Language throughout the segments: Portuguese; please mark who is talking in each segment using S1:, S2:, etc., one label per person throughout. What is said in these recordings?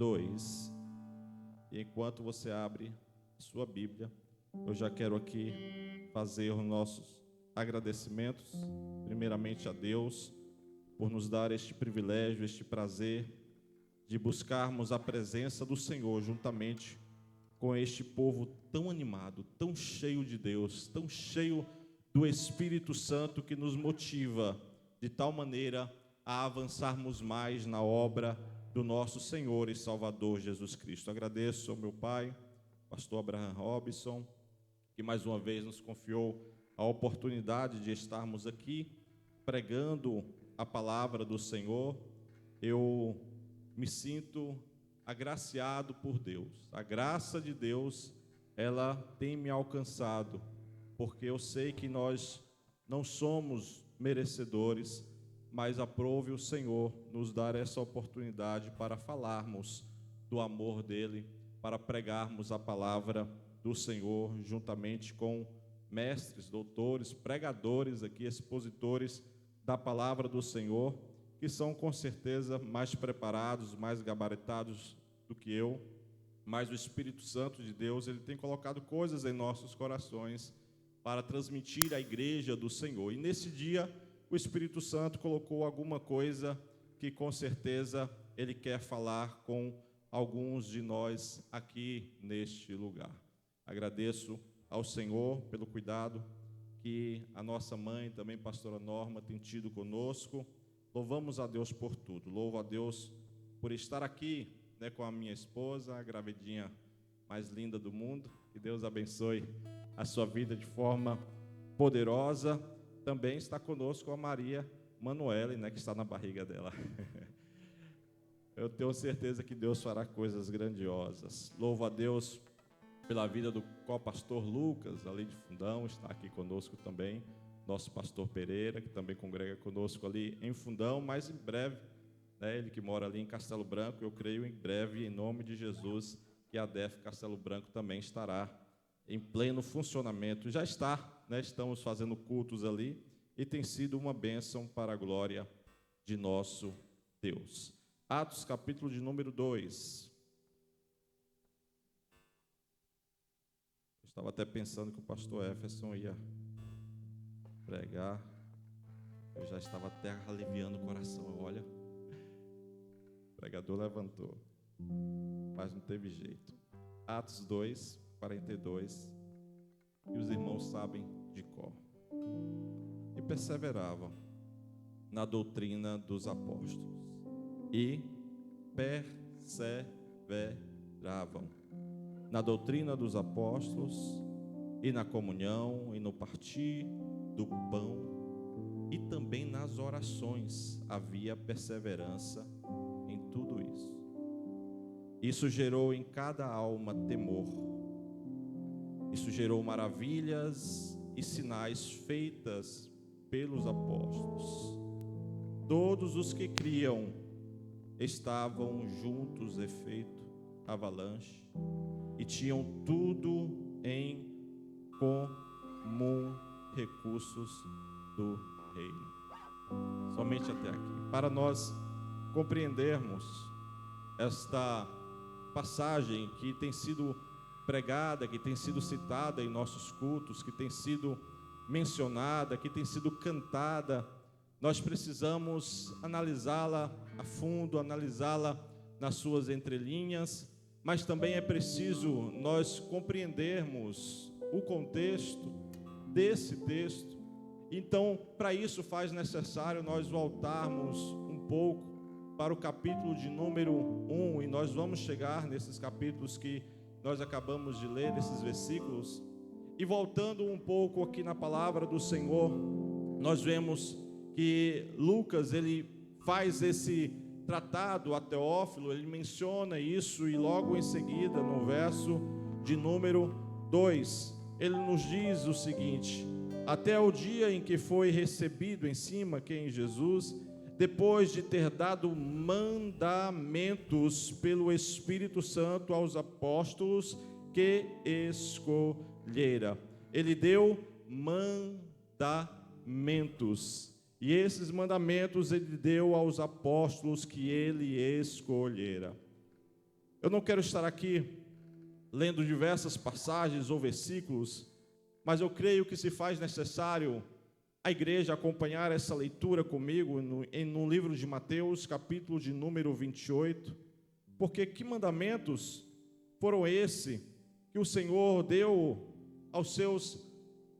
S1: 2. E enquanto você abre sua Bíblia, eu já quero aqui fazer os nossos agradecimentos, primeiramente a Deus, por nos dar este privilégio, este prazer de buscarmos a presença do Senhor juntamente com este povo tão animado, tão cheio de Deus, tão cheio do Espírito Santo, que nos motiva de tal maneira a avançarmos mais na obra do nosso Senhor e Salvador Jesus Cristo. Agradeço ao meu pai, pastor Abraham Robson, que mais uma vez nos confiou a oportunidade de estarmos aqui pregando a palavra do Senhor. Eu me sinto agraciado por Deus. A graça de Deus, ela tem me alcançado, porque eu sei que nós não somos merecedores, mas aprove o Senhor nos dar essa oportunidade para falarmos do amor dele, para pregarmos a palavra do Senhor, juntamente com mestres, doutores, pregadores aqui, expositores da palavra do Senhor, que são com certeza mais preparados, mais gabaritados do que eu, mas o Espírito Santo de Deus, ele tem colocado coisas em nossos corações para transmitir à igreja do Senhor. E nesse dia, o Espírito Santo colocou alguma coisa que com certeza ele quer falar com alguns de nós aqui neste lugar. Agradeço ao Senhor pelo cuidado que a nossa mãe, também pastora Norma, tem tido conosco. Louvamos a Deus por tudo. Louvo a Deus por estar aqui, com a minha esposa, a gravidinha mais linda do mundo. Que Deus abençoe a sua vida de forma poderosa. Também está conosco a Maria Manuele, que está na barriga dela. Eu tenho certeza que Deus fará coisas grandiosas. Louvo a Deus pela vida do co-pastor Lucas, ali de Fundão, está aqui conosco também. Nosso pastor Pereira, que também congrega conosco ali em Fundão, mas em breve, ele que mora ali em Castelo Branco, eu creio em breve, em nome de Jesus, que a DEF Castelo Branco também estará em pleno funcionamento. Já está, estamos fazendo cultos ali e tem sido uma bênção para a glória de nosso Deus. Atos, capítulo de número 2. Eu estava até pensando que o pastor Jefferson ia pregar. Eu já estava até aliviando o coração. Olha, o pregador levantou, mas não teve jeito. Atos 2, 42, e os irmãos sabem de cor. E perseveravam na doutrina dos apóstolos, e perseveravam na doutrina dos apóstolos, e na comunhão, e no partir do pão, e também nas orações havia perseverança em tudo isso. Isso gerou em cada alma temor. Isso gerou maravilhas e sinais feitas pelos apóstolos. Todos os que criam estavam juntos, efeito avalanche, e tinham tudo em comum, recursos do reino. Somente até aqui. Para nós compreendermos esta passagem que tem sido pregada, que tem sido citada em nossos cultos, que tem sido mencionada, que tem sido cantada, nós precisamos analisá-la a fundo, analisá-la nas suas entrelinhas, mas também é preciso nós compreendermos o contexto desse texto. Então, para isso faz necessário nós voltarmos um pouco para o capítulo de número 1, e nós vamos chegar nesses capítulos que nós acabamos de ler, nesses versículos, e voltando um pouco aqui na palavra do Senhor, nós vemos que Lucas, ele faz esse tratado a Teófilo, ele menciona isso, e logo em seguida, no verso de número 2, ele nos diz o seguinte: até o dia em que foi recebido em cima, que é em Jesus, depois de ter dado mandamentos pelo Espírito Santo aos apóstolos que escolhera. Ele deu mandamentos, e esses mandamentos ele deu aos apóstolos que ele escolhera. Eu não quero estar aqui lendo diversas passagens ou versículos, mas eu creio que se faz necessário a igreja acompanhar essa leitura comigo no livro de Mateus, capítulo de número 28, porque que mandamentos foram esses que o Senhor deu aos seus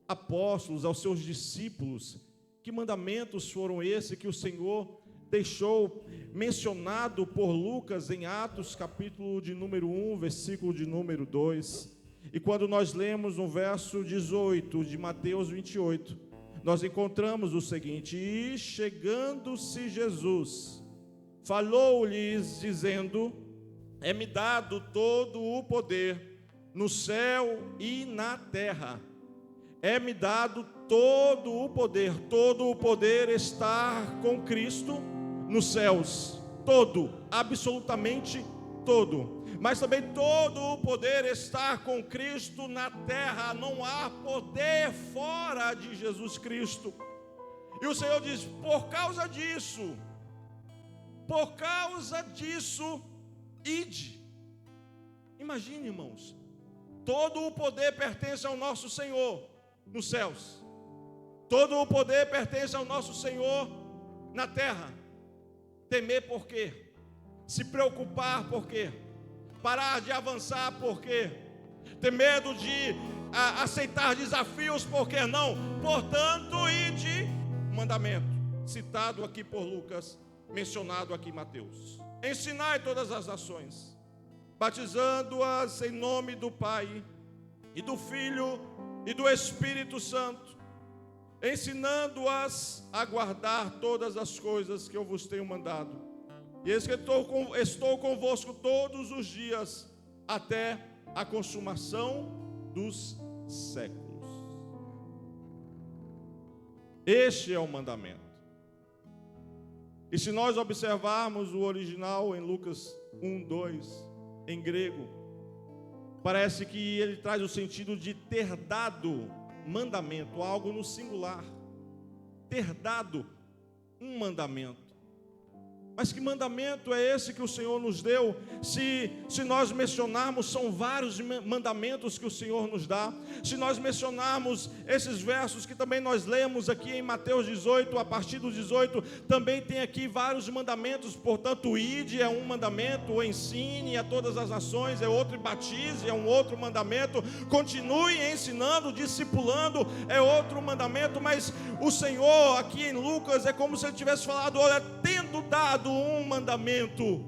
S1: apóstolos, aos seus discípulos? Que mandamentos foram esses que o Senhor deixou mencionado por Lucas em Atos, capítulo de número 1, versículo de número 2. E quando nós lemos no verso 18 de Mateus 28, nós encontramos o seguinte: e chegando-se Jesus, falou-lhes dizendo: é-me dado todo o poder no céu e na terra. É-me dado todo o poder está com Cristo nos céus, todo, absolutamente todo, mas também todo o poder está com Cristo na terra. Não há poder fora de Jesus Cristo. E o Senhor diz: por causa disso, ide. Imagine, irmãos, todo o poder pertence ao nosso Senhor nos céus, todo o poder pertence ao nosso Senhor na terra. Temer por quê? Se preocupar por quê? Parar de avançar por quê? Ter medo de aceitar desafios por quê não? Portanto, ide, mandamento, citado aqui por Lucas, mencionado aqui em Mateus. Ensinai todas as nações, batizando-as em nome do Pai, e do Filho, e do Espírito Santo, ensinando-as a guardar todas as coisas que eu vos tenho mandado. E eis que estou convosco todos os dias, até a consumação dos séculos. Este é o mandamento. E se nós observarmos o original em Lucas 1:2, em grego, parece que ele traz o sentido de ter dado mandamento, algo no singular, ter dado um mandamento. Mas que mandamento é esse que o Senhor nos deu? Se nós mencionarmos, são vários mandamentos que o Senhor nos dá. Se nós mencionarmos esses versos que também nós lemos aqui em Mateus 18, a partir do 18, também tem aqui vários mandamentos. Portanto, ide é um mandamento, o ensine a todas as nações é outro, e batize é um outro mandamento, continue ensinando, discipulando é outro mandamento. Mas o Senhor aqui em Lucas é como se ele tivesse falado: olha, tendo dado um mandamento,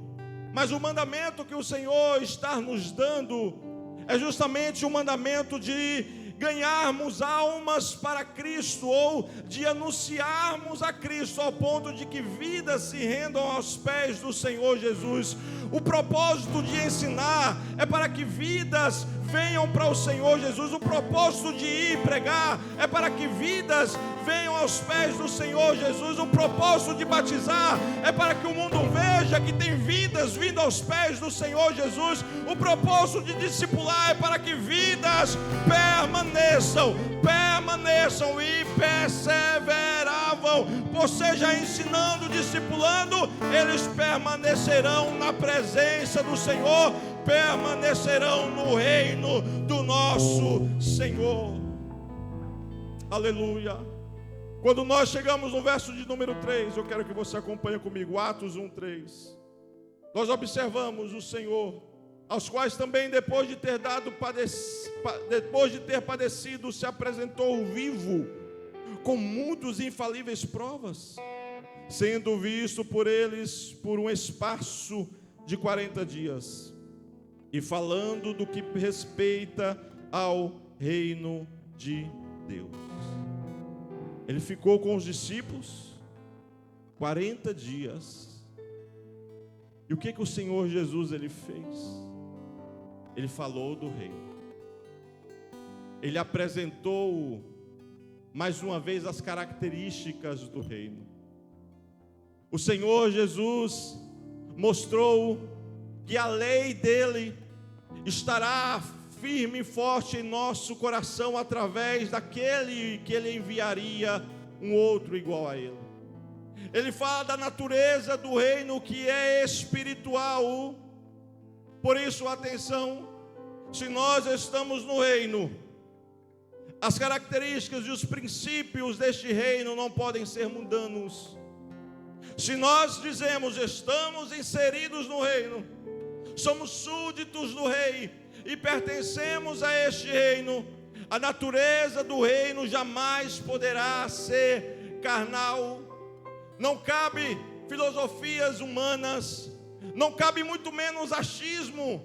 S1: mas o mandamento que o Senhor está nos dando é justamente o mandamento de ganharmos almas para Cristo, ou de anunciarmos a Cristo ao ponto de que vidas se rendam aos pés do Senhor Jesus. O propósito de ensinar é para que vidas venham para o Senhor Jesus. O propósito de ir pregar é para que vidas venham aos pés do Senhor Jesus. O propósito de batizar é para que o mundo veja que tem vidas vindo aos pés do Senhor Jesus. O propósito de discipular é para que vidas permaneçam e perseveravam. Ou seja, ensinando, discipulando, eles permanecerão na presença do Senhor, permanecerão no reino do nosso Senhor. Aleluia. Quando nós chegamos no verso de número 3, eu quero que você acompanhe comigo, Atos 1:3. Nós observamos o Senhor, aos quais também depois de ter padecido, se apresentou vivo, com muitos infalíveis provas, sendo visto por eles por um espaço de 40 dias, e falando do que respeita ao reino de Deus. Ele ficou com os discípulos 40 dias. E o que o Senhor Jesus ele fez? Ele falou do reino. Ele apresentou mais uma vez as características do reino. O Senhor Jesus mostrou que a lei dele estará firme e forte em nosso coração através daquele que ele enviaria um outro igual a ele. Ele fala da natureza do reino que é espiritual, Por isso, atenção, se nós estamos no reino, as características e os princípios deste reino não podem ser mundanos. Se nós dizemos estamos inseridos no reino, somos súditos do rei e pertencemos a este reino, a natureza do reino jamais poderá ser carnal. Não cabe filosofias humanas, não cabe muito menos achismo,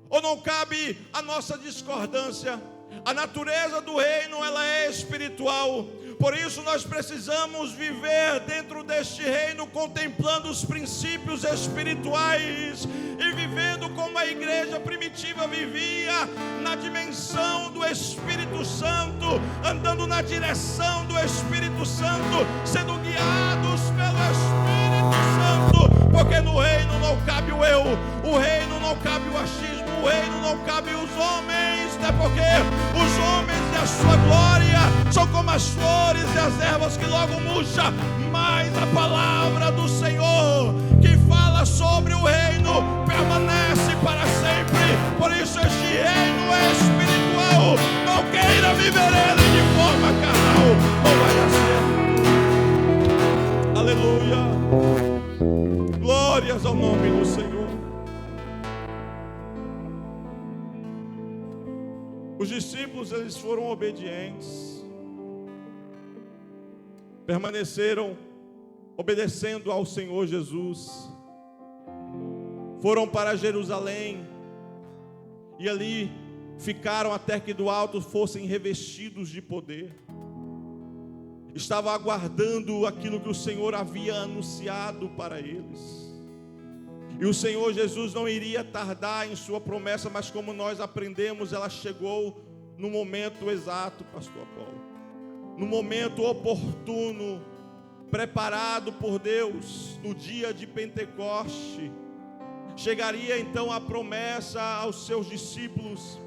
S1: ou não cabe a nossa discordância. A natureza do reino, ela é espiritual. Por isso nós precisamos viver dentro deste reino, contemplando os princípios espirituais e vivendo como a igreja primitiva vivia, na dimensão do Espírito Santo, andando na direção do Espírito Santo, sendo guiados pelo Espírito Santo, porque no reino não cabe o eu, o reino não cabe o achismo, o reino não cabe os homens, até porque os homens e a sua glória são como as flores e as ervas que logo murcham, mas a palavra do Senhor que fala sobre o reino permanece para sempre. Por isso este reino é espiritual. Não queira viver ele de forma carnal, não vai dar certo. Aleluia. Glórias ao nome do Senhor. Os discípulos, eles foram obedientes, permaneceram obedecendo ao Senhor Jesus, foram para Jerusalém e ali ficaram até que do alto fossem revestidos de poder. Estavam aguardando aquilo que o Senhor havia anunciado para eles. E o Senhor Jesus não iria tardar em sua promessa, mas como nós aprendemos, ela chegou no momento exato, pastor Paulo, no momento oportuno, preparado por Deus, no dia de Pentecoste. Chegaria então a promessa aos seus discípulos,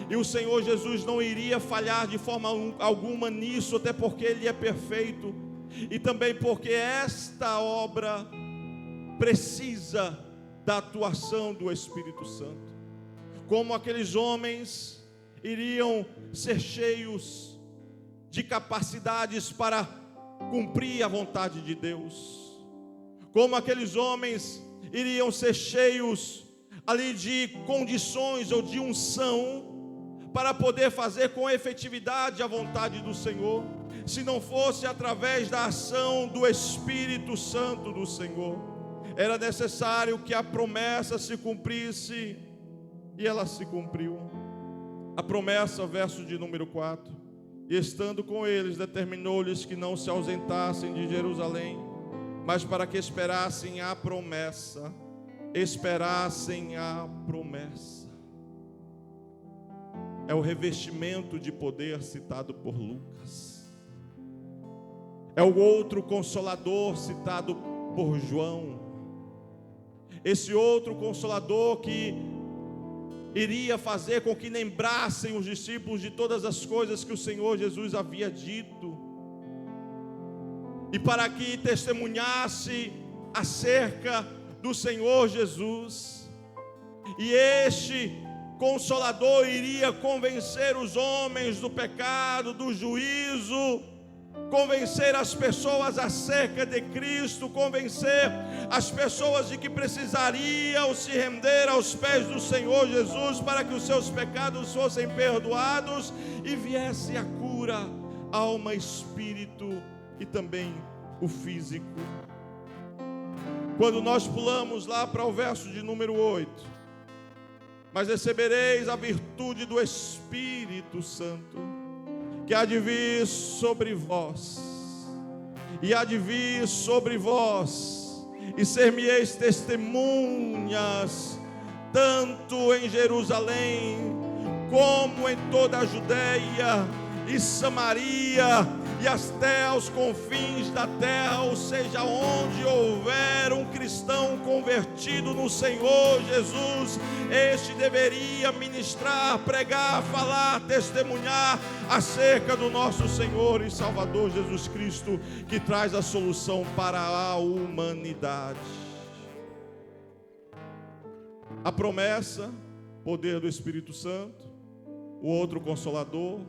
S1: e o Senhor Jesus não iria falhar de forma alguma nisso, até porque Ele é perfeito, e também porque esta obra precisa da atuação do Espírito Santo. Como aqueles homens iriam ser cheios de capacidades para cumprir a vontade de Deus, como aqueles homens iriam ser cheios ali de condições ou de unção para poder fazer com efetividade a vontade do Senhor, se não fosse através da ação do Espírito Santo do Senhor. Era necessário que a promessa se cumprisse, e ela se cumpriu. A promessa, verso de número 4: e estando com eles, determinou-lhes que não se ausentassem de Jerusalém, mas para que esperassem a promessa. Esperassem a promessa. É o revestimento de poder citado por Lucas. É o outro consolador citado por João. Esse outro consolador que iria fazer com que lembrassem os discípulos de todas as coisas que o Senhor Jesus havia dito, e para que testemunhasse acerca do Senhor Jesus. E este consolador iria convencer os homens do pecado, do juízo, convencer as pessoas acerca de Cristo, convencer as pessoas de que precisariam se render aos pés do Senhor Jesus para que os seus pecados fossem perdoados e viesse a cura, alma, espírito e também o físico. Quando nós pulamos lá para o verso de número 8: mas recebereis a virtude do Espírito Santo, que há de vir sobre vós, e há de vir sobre vós, e ser-me-eis testemunhas, tanto em Jerusalém, como em toda a Judeia e Samaria, e até aos confins da terra, ou seja, onde houver um cristão convertido no Senhor Jesus, este deveria ministrar, pregar, falar, testemunhar acerca do nosso Senhor e Salvador Jesus Cristo, que traz a solução para a humanidade. A promessa poder do Espírito Santo, o outro Consolador,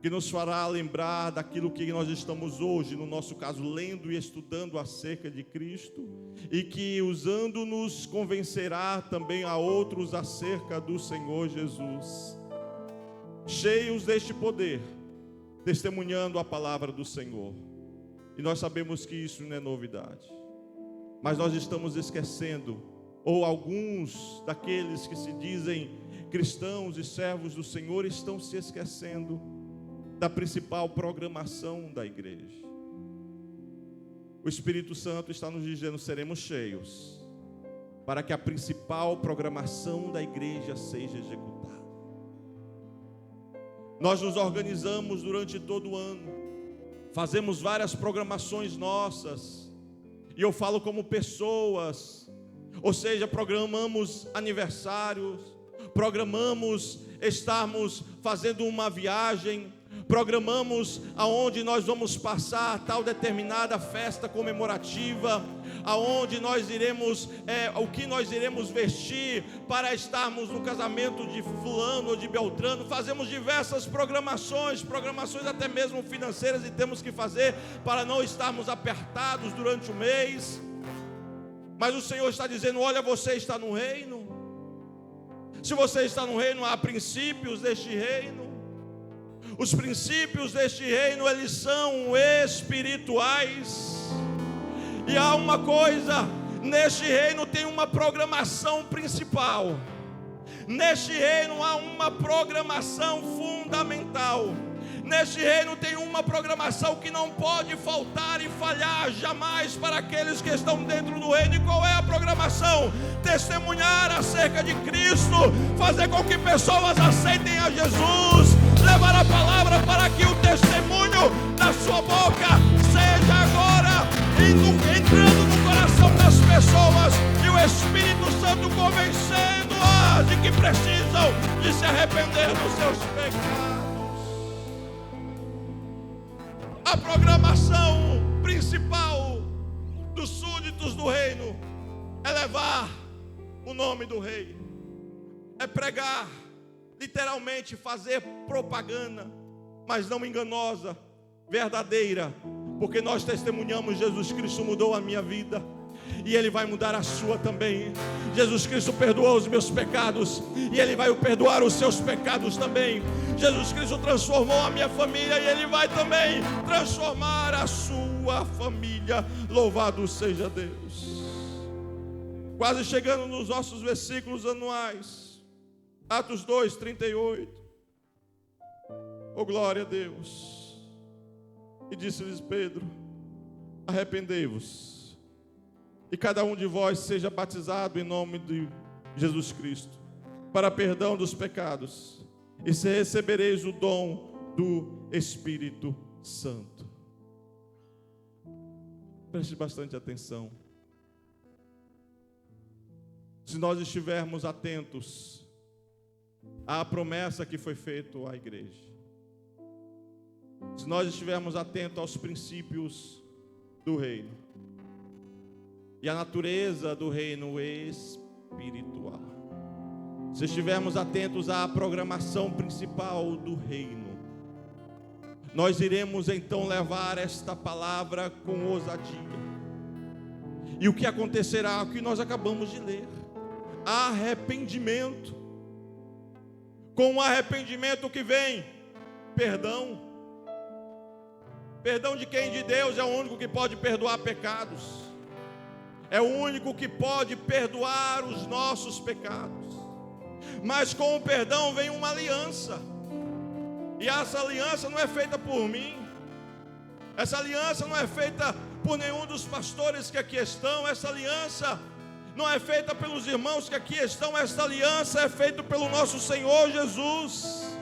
S1: que nos fará lembrar daquilo que nós estamos hoje, no nosso caso, lendo e estudando acerca de Cristo, e que, usando-nos, convencerá também a outros acerca do Senhor Jesus. Cheios deste poder, testemunhando a palavra do Senhor. E nós sabemos que isso não é novidade. Mas nós estamos esquecendo, ou alguns daqueles que se dizem cristãos e servos do Senhor estão se esquecendo da principal programação da igreja. O Espírito Santo está nos dizendo: seremos cheios, para que a principal programação da igreja seja executada. Nós nos organizamos durante todo o ano, fazemos várias programações nossas, e eu falo como pessoas, ou seja, programamos aniversários, programamos estarmos fazendo uma viagem, programamos aonde nós vamos passar tal determinada festa comemorativa, aonde nós iremos, o que nós iremos vestir para estarmos no casamento de fulano ou de Beltrano. Fazemos diversas programações até mesmo financeiras, e temos que fazer para não estarmos apertados durante o mês. Mas o Senhor está dizendo: olha, você está no reino. Se você está no reino, há princípios deste reino. Os princípios deste reino, eles são espirituais. E há uma coisa, neste reino tem uma programação principal. Neste reino há uma programação fundamental. Neste reino tem uma programação que não pode faltar e falhar jamais para aqueles que estão dentro do reino. E qual é a programação? Testemunhar acerca de Cristo, fazer com que pessoas aceitem a Jesus, levar a palavra para que o testemunho da sua boca seja agora entrando no coração das pessoas, e o Espírito Santo convencendo-as de que precisam de se arrepender dos seus pecados. A programação principal dos súditos do reino é levar o nome do rei, é pregar, literalmente fazer propaganda, mas não enganosa, verdadeira, porque nós testemunhamos: Jesus Cristo mudou a minha vida, e Ele vai mudar a sua também. Jesus Cristo perdoou os meus pecados, e Ele vai perdoar os seus pecados também. Jesus Cristo transformou a minha família, e Ele vai também transformar a sua família. Louvado seja Deus. Quase chegando nos nossos versículos anuais. Atos 2, 38. Oh, glória a Deus. E disse-lhes Pedro: arrependei-vos, e cada um de vós seja batizado em nome de Jesus Cristo, para perdão dos pecados, e se recebereis o dom do Espírito Santo. Preste bastante atenção. Se nós estivermos atentos à promessa que foi feita à igreja, se nós estivermos atentos aos princípios do reino e à natureza do reino espiritual, se estivermos atentos à programação principal do reino, nós iremos então levar esta palavra com ousadia. E o que acontecerá? O que nós acabamos de ler: arrependimento. Com o arrependimento que vem perdão. Perdão de quem? De Deus. É o único que pode perdoar pecados. É o único que pode perdoar os nossos pecados. Mas com o perdão vem uma aliança. E essa aliança não é feita por mim. Essa aliança não é feita por nenhum dos pastores que aqui estão. Essa aliança não é feita pelos irmãos que aqui estão. Essa aliança é feita pelo nosso Senhor Jesus.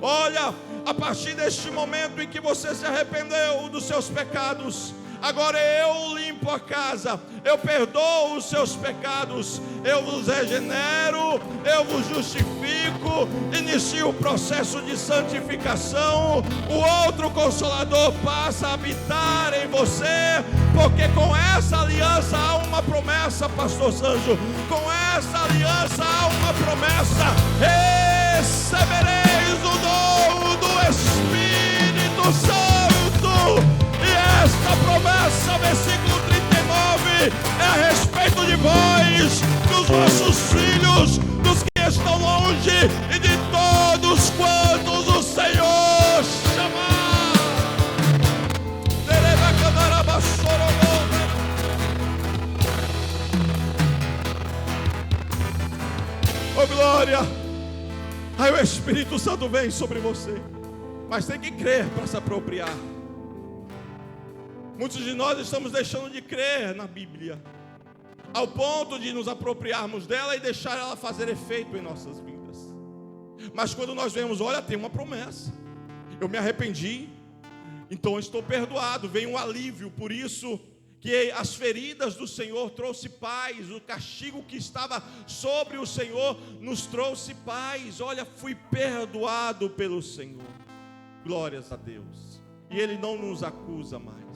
S1: Olha, a partir deste momento em que você se arrependeu dos seus pecados, agora eu limpo a casa, eu perdoo os seus pecados, eu vos regenero, eu vos justifico, inicio o processo de santificação. O outro Consolador passa a habitar em você, porque com essa aliança há uma promessa, pastor Sanjo. Com essa aliança há uma promessa. glória! Aí o Espírito Santo vem sobre você. Mas tem que crer para se apropriar. Muitos de nós estamos deixando de crer na Bíblia, ao ponto de nos apropriarmos dela e deixar ela fazer efeito em nossas vidas. Mas quando nós vemos, olha, tem uma promessa, eu me arrependi, então estou perdoado, vem um alívio. Por isso que as feridas do Senhor trouxe paz, o castigo que estava sobre o Senhor nos trouxe paz. Olha, fui perdoado pelo Senhor, glórias a Deus, e Ele não nos acusa mais.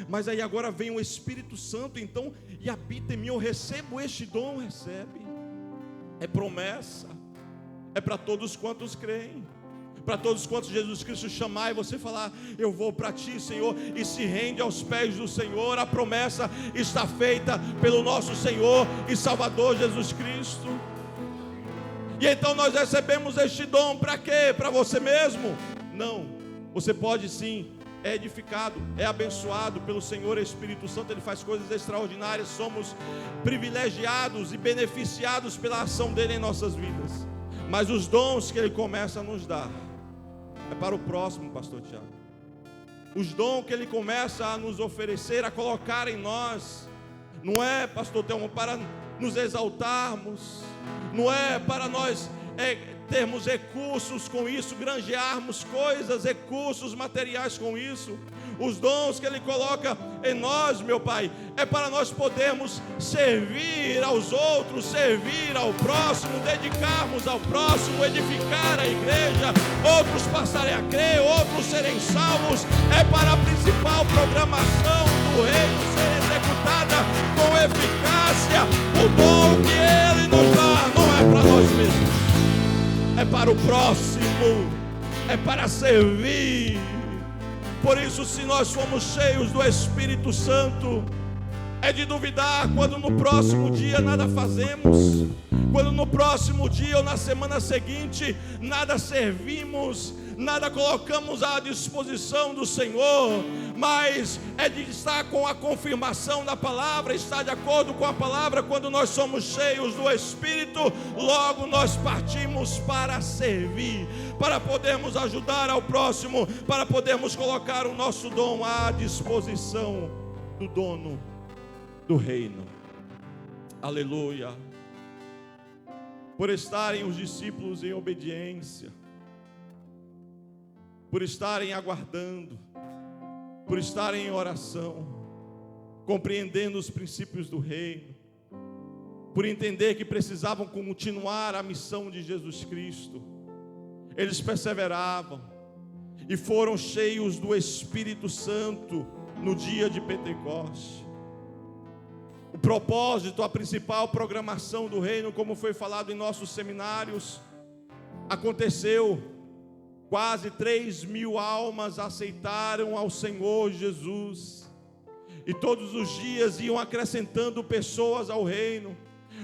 S1: Mas aí agora vem o Espírito Santo, então, e habita em mim. Eu recebo este dom, recebe. É promessa, é para todos quantos creem, para todos quantos Jesus Cristo chamar e você falar, eu vou para ti, Senhor, e se rende aos pés do Senhor. A promessa está feita pelo nosso Senhor e Salvador Jesus Cristo. E então nós recebemos este dom para quê? Para você mesmo? Não, você pode sim, é edificado, é abençoado pelo Senhor Espírito Santo. Ele faz coisas extraordinárias. Somos privilegiados e beneficiados pela ação dele em nossas vidas. Mas os dons que ele começa a nos dar é para o próximo, pastor Tiago. Os dons que ele começa a nos oferecer, a colocar em nós, não é, pastor Telmo, para nos exaltarmos, não é para nós termos recursos com isso, granjearmos coisas, recursos materiais com isso. Os dons que Ele coloca em nós, meu Pai, é para nós podermos servir aos outros, servir ao próximo, dedicarmos ao próximo, edificar a igreja, outros passarem a crer, outros serem salvos. É para a principal programação do reino ser executada com eficácia. O dom que Ele nos dá não é para nós mesmos, é para o próximo, é para servir. Por isso, se nós formos cheios do Espírito Santo, é de duvidar quando no próximo dia nada fazemos, quando no próximo dia ou na semana seguinte nada servimos, nada colocamos à disposição do Senhor. Mas é de estar com a confirmação da palavra, estar de acordo com a palavra. Quando nós somos cheios do Espírito, logo nós partimos para servir, para podermos ajudar ao próximo, para podermos colocar o nosso dom à disposição do dono do reino. Aleluia. Por estarem os discípulos em obediência, por estarem aguardando, por estarem em oração, compreendendo os princípios do reino, por entender que precisavam continuar a missão de Jesus Cristo, eles perseveravam e foram cheios do Espírito Santo no dia de Pentecostes. O propósito, a principal programação do reino, como foi falado em nossos seminários, aconteceu. Quase 3.000 almas aceitaram ao Senhor Jesus, e todos os dias iam acrescentando pessoas ao reino.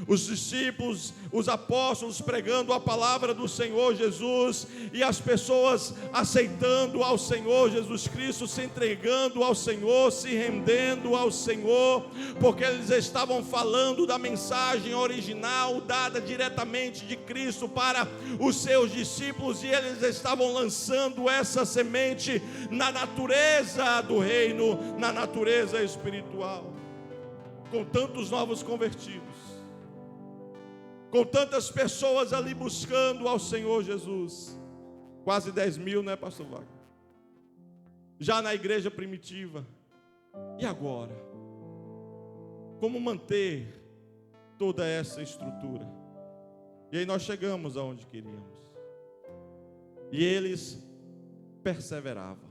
S1: Os discípulos, os apóstolos pregando a palavra do Senhor Jesus, e as pessoas aceitando ao Senhor Jesus Cristo, se entregando ao Senhor, se rendendo ao Senhor, porque eles estavam falando da mensagem original dada diretamente de Cristo para os seus discípulos, e eles estavam lançando essa semente na natureza do reino, na natureza espiritual. Com tantos novos convertidos, com tantas pessoas ali buscando ao Senhor Jesus, quase 10.000, né, pastor Wagner? Já na igreja primitiva. E agora? Como manter toda essa estrutura? E aí nós chegamos aonde queríamos. E eles perseveravam.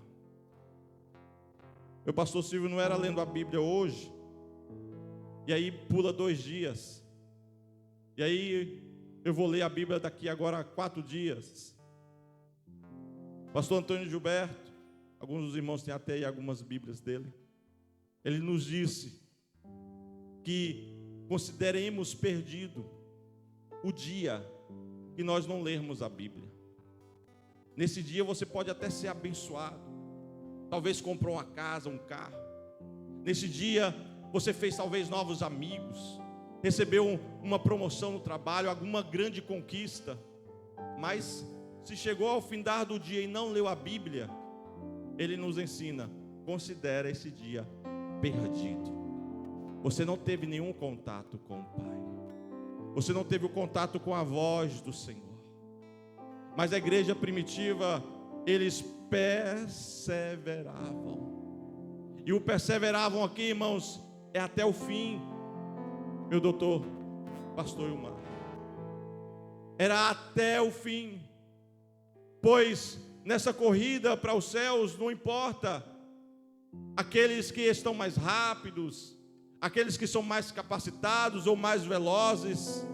S1: Meu pastor Silvio não era lendo a Bíblia hoje, e aí pula 2 dias. E aí eu vou ler a Bíblia daqui agora a 4 dias. Pastor Antônio Gilberto, alguns dos irmãos têm até aí algumas Bíblias dele. Ele nos disse que consideremos perdido o dia que nós não lermos a Bíblia. Nesse dia você pode até ser abençoado. Talvez comprou uma casa, um carro. Nesse dia você fez talvez novos amigos. recebeu uma promoção no trabalho, alguma grande conquista, mas se chegou ao findar do dia e não leu a Bíblia, ele nos ensina: considera esse dia perdido. Você não teve nenhum contato com o Pai, você não teve o contato com a voz do Senhor. Mas a igreja primitiva, eles perseveravam. E o perseveravam aqui, irmãos, é até o fim. Meu doutor, pastor Ilmar, era até o fim. Pois nessa corrida para os céus, não importa aqueles que estão mais rápidos, aqueles que são mais capacitados ou mais velozes.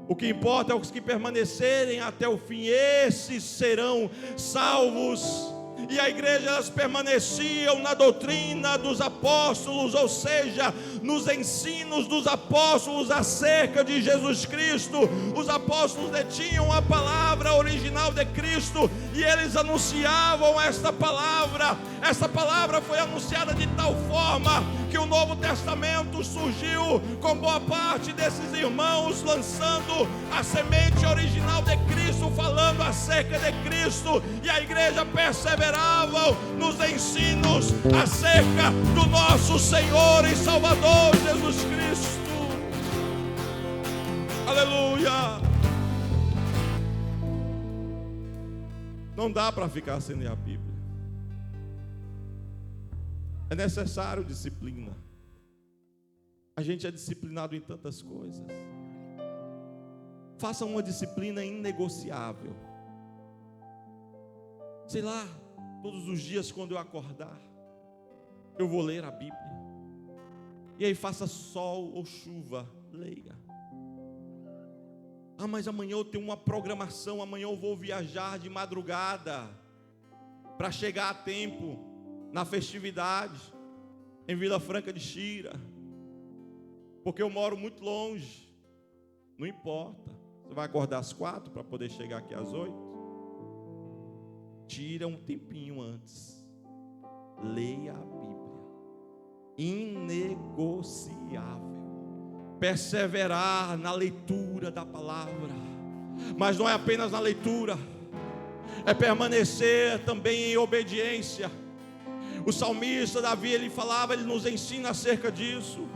S1: O que importa é os que permanecerem até o fim, esses serão salvos. E a igreja, elas permaneciam na doutrina dos apóstolos, ou seja, nos ensinos dos apóstolos acerca de Jesus Cristo. Os apóstolos detinham a palavra original de Cristo e eles anunciavam esta palavra. Essa palavra foi anunciada de tal forma que o Novo Testamento surgiu com boa parte desses irmãos lançando a semente original de Cristo, falando acerca de Cristo, e a igreja perseverava nos ensinos acerca do nosso Senhor e Salvador Jesus Cristo. Aleluia! Não dá para ficar sem ler a Bíblia. É necessário disciplina. A gente é disciplinado em tantas coisas. Faça uma disciplina inegociável. Sei lá, todos os dias quando eu acordar, eu vou ler a Bíblia. E aí faça sol ou chuva, leia. Ah, mas amanhã eu tenho uma programação, amanhã eu vou viajar de madrugada para chegar a tempo na festividade em Vila Franca de Xira, porque eu moro muito longe. Não importa, você vai acordar às 4 para poder chegar aqui às 8. Tira um tempinho antes, leia a Bíblia, inegociável. Perseverar na leitura da palavra, mas não é apenas na leitura, é permanecer também em obediência. O salmista Davi, ele falava, ele nos ensina acerca disso,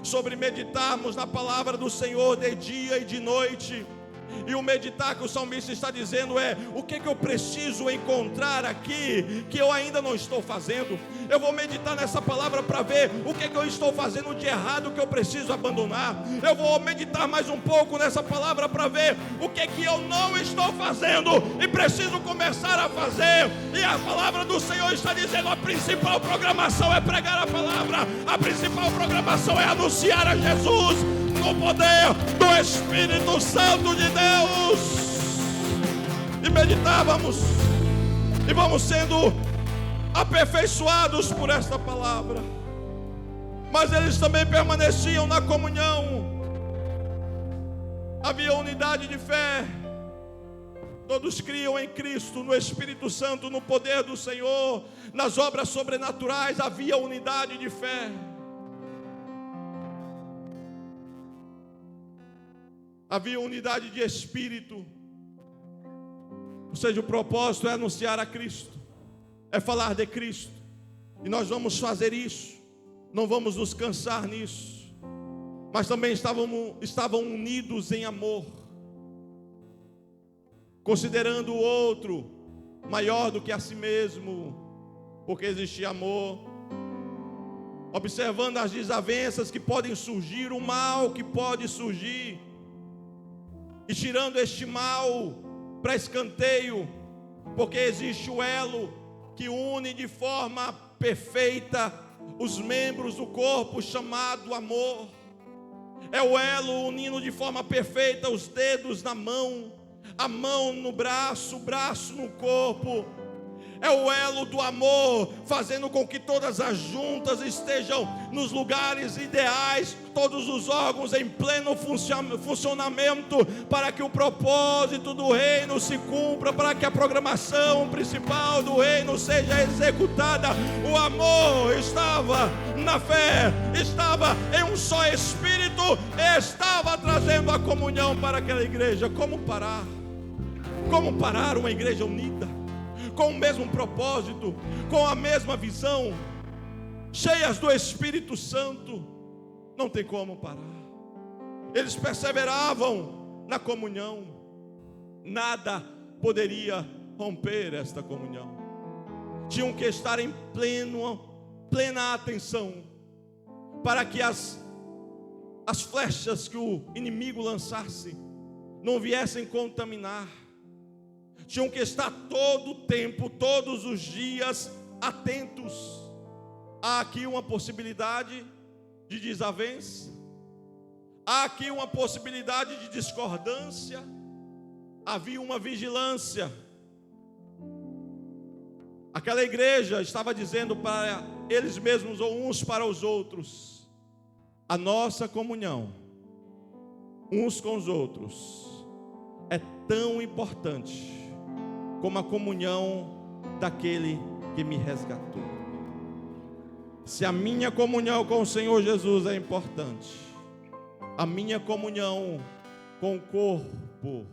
S1: sobre meditarmos na palavra do Senhor de dia e de noite. E o meditar que o salmista está dizendo é: o que eu preciso encontrar aqui que eu ainda não estou fazendo? Eu vou meditar nessa palavra para ver o que eu estou fazendo de errado que eu preciso abandonar. Eu vou meditar mais um pouco nessa palavra para ver o que eu não estou fazendo e preciso começar a fazer. E a palavra do Senhor está dizendo: a principal programação é pregar a palavra, a principal programação é anunciar a Jesus no poder do Espírito Santo de Deus. E meditávamos, e vamos sendo aperfeiçoados por esta palavra. Mas eles também permaneciam na comunhão. Havia unidade de fé. Todos criam em Cristo, no Espírito Santo, no poder do Senhor, nas obras sobrenaturais. Havia unidade de fé. Havia unidade de espírito. Ou seja, o propósito é anunciar a Cristo, é falar de Cristo. E nós vamos fazer isso, não vamos nos cansar nisso. Mas também estavam unidos em amor, considerando o outro maior do que a si mesmo, porque existia amor. Observando as desavenças que podem surgir, o mal que pode surgir, e tirando este mal para escanteio, porque existe o elo que une de forma perfeita os membros do corpo, chamado amor. É o elo unindo de forma perfeita os dedos na mão, a mão no braço, o braço no corpo. É o elo do amor, fazendo com que todas as juntas estejam nos lugares ideais, todos os órgãos em pleno funcionamento, para que o propósito do reino se cumpra, para que a programação principal do reino seja executada. O amor estava na fé, estava em um só Espírito, Cristo estava trazendo a comunhão para aquela igreja. Como parar? Como parar uma igreja unida, com o mesmo propósito, com a mesma visão, cheias do Espírito Santo? Não tem como parar. Eles perseveravam na comunhão. Nada poderia romper esta comunhão. Tinham que estar em plena atenção, para que as flechas que o inimigo lançasse não viessem contaminar. Tinham que estar todo o tempo, todos os dias, atentos. Há aqui uma possibilidade de desavença, há aqui uma possibilidade de discordância. Havia uma vigilância. Aquela igreja estava dizendo para eles mesmos, ou uns para os outros: a nossa comunhão uns com os outros é tão importante como a comunhão daquele que me resgatou. Se a minha comunhão com o Senhor Jesus é importante, a minha comunhão com o corpo,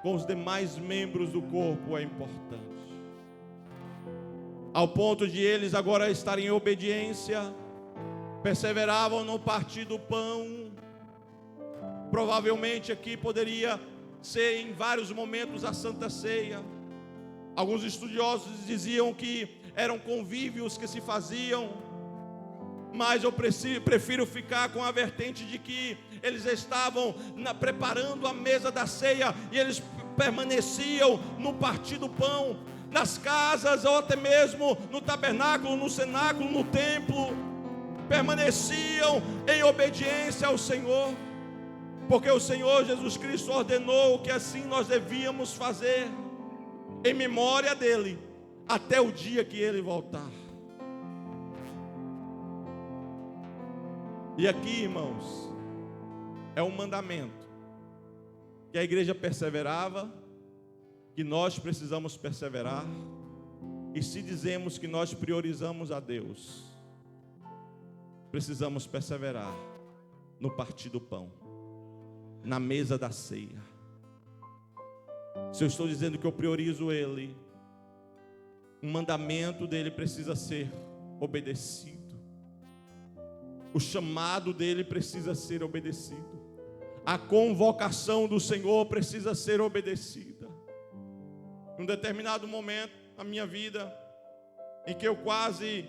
S1: com os demais membros do corpo é importante. Ao ponto de eles agora estarem em obediência, perseveravam no partir do pão. Provavelmente aqui poderia ser em vários momentos a Santa Ceia. Alguns estudiosos diziam que eram convívios que se faziam, mas eu prefiro ficar com a vertente de que eles estavam preparando a mesa da ceia, e eles permaneciam no partir do pão, nas casas, ou até mesmo no tabernáculo, no cenáculo, no templo. Permaneciam em obediência ao Senhor, porque o Senhor Jesus Cristo ordenou que assim nós devíamos fazer, em memória dele, até o dia que ele voltar. E aqui, irmãos, é um mandamento que a igreja perseverava, que nós precisamos perseverar. E se dizemos que nós priorizamos a Deus, precisamos perseverar no partir do pão, na mesa da ceia. Se eu estou dizendo que eu priorizo Ele, um mandamento dele precisa ser obedecido. O chamado dele precisa ser obedecido. A convocação do Senhor precisa ser obedecida. Em um determinado momento na minha vida, em que eu quase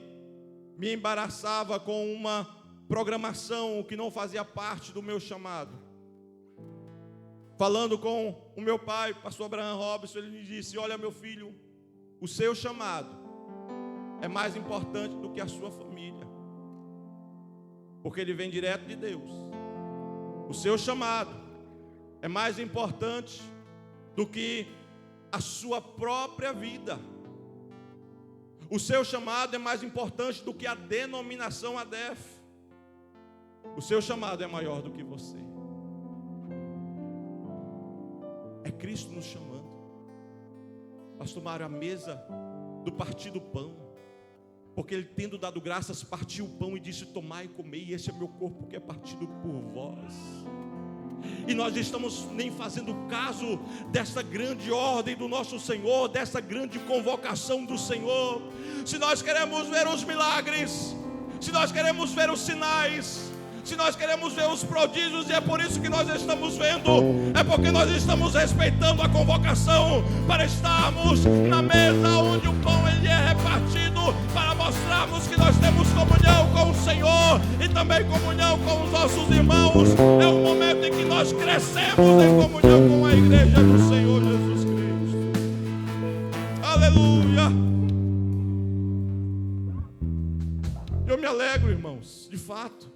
S1: me embaraçava com uma programação que não fazia parte do meu chamado, falando com o meu pai, pastor Abraham Robson, ele me disse: olha, meu filho, o seu chamado é mais importante do que a sua família, porque ele vem direto de Deus. O seu chamado é mais importante do que a sua própria vida. O seu chamado é mais importante do que a denominação ADEF. O seu chamado é maior do que você. É Cristo nos chamando. Pastor Mário, a mesa do partir do pão, porque ele, tendo dado graças, partiu o pão e disse: tomai e comei, e esse é meu corpo que é partido por vós. E nós estamos nem fazendo caso dessa grande ordem do nosso Senhor, dessa grande convocação do Senhor. Se nós queremos ver os milagres, se nós queremos ver os sinais, se nós queremos ver os prodígios, e é por isso que nós estamos vendo, é porque nós estamos respeitando a convocação para estarmos na mesa onde o pão ele é repartido, para mostrarmos que nós temos comunhão com o Senhor e também comunhão com os nossos irmãos. É um momento em que nós crescemos em comunhão com a igreja do Senhor Jesus Cristo. Aleluia! Eu me alegro, irmãos, de fato,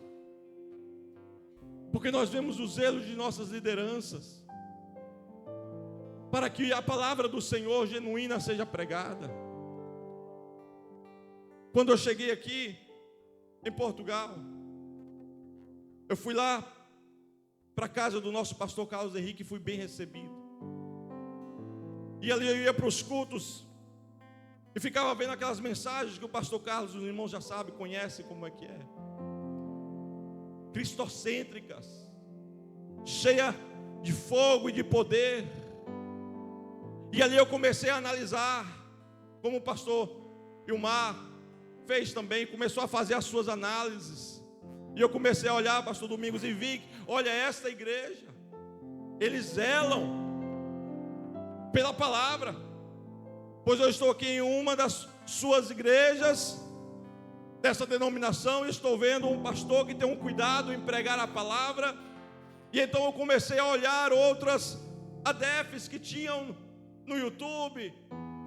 S1: porque nós vemos o zelo de nossas lideranças, para que a palavra do Senhor genuína seja pregada. Quando eu cheguei aqui em Portugal, eu fui lá para a casa do nosso pastor Carlos Henrique e fui bem recebido. E ali eu ia para os cultos e ficava vendo aquelas mensagens que o pastor Carlos, os irmãos já sabem, conhecem como é que é, cristocêntricas, cheia de fogo e de poder. E ali eu comecei a analisar, como o pastor Ilmar fez também, começou a fazer as suas análises. E eu comecei a olhar, pastor Domingos, e vi, olha, esta igreja, eles zelam pela palavra. Pois eu estou aqui em uma das suas igrejas, dessa denominação, e estou vendo um pastor que tem um cuidado em pregar a palavra. E então eu comecei a olhar outras ADEFs que tinham no YouTube,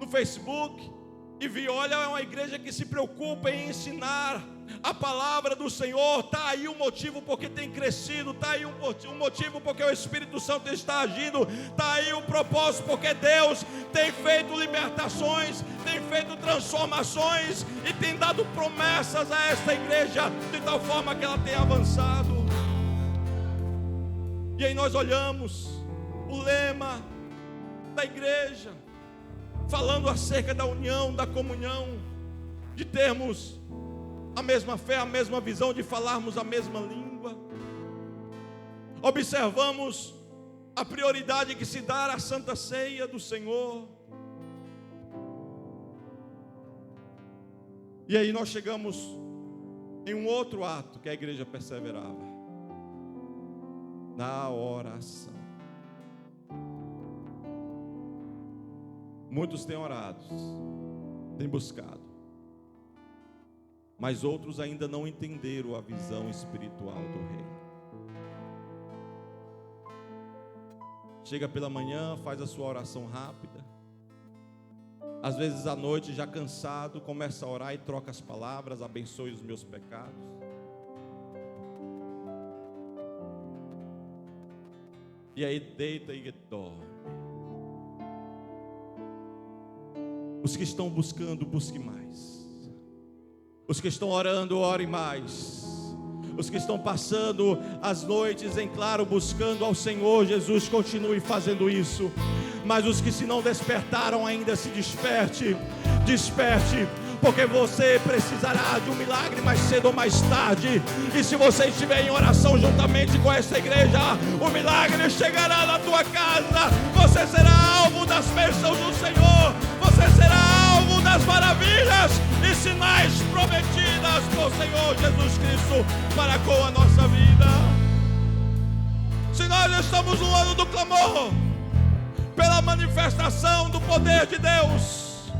S1: no Facebook, e vi, olha, é uma igreja que se preocupa em ensinar a palavra do Senhor. Está aí um motivo porque tem crescido, está aí um motivo porque o Espírito Santo está agindo, está aí um propósito porque Deus tem feito libertações, tem feito transformações e tem dado promessas a esta igreja, de tal forma que ela tem avançado. E aí nós olhamos o lema da igreja, falando acerca da união, da comunhão, de termos a mesma fé, a mesma visão, de falarmos a mesma língua. Observamos a prioridade que se dá à Santa Ceia do Senhor. E aí nós chegamos em um outro ato que a igreja perseverava: na oração. Muitos têm orado, têm buscado, mas outros ainda não entenderam a visão espiritual do reino. Chega pela manhã, faz a sua oração rápida, às vezes à noite, já cansado, começa a orar e troca as palavras: abençoe os meus pecados. E aí deita e dorme. Os que estão buscando, busque mais. Os que estão orando, ore mais. Os que estão passando as noites em claro, buscando ao Senhor Jesus, continue fazendo isso. Mas os que se não despertaram ainda, se desperte. Desperte, porque você precisará de um milagre mais cedo ou mais tarde. E se você estiver em oração juntamente com essa igreja, o milagre chegará na tua casa. Você será alvo das bênçãos do Senhor. Você será alvo das maravilhas e sinais prometidas por Senhor Jesus Cristo para com a nossa vida. Se nós estamos no ano do clamor pela manifestação do poder de Deus,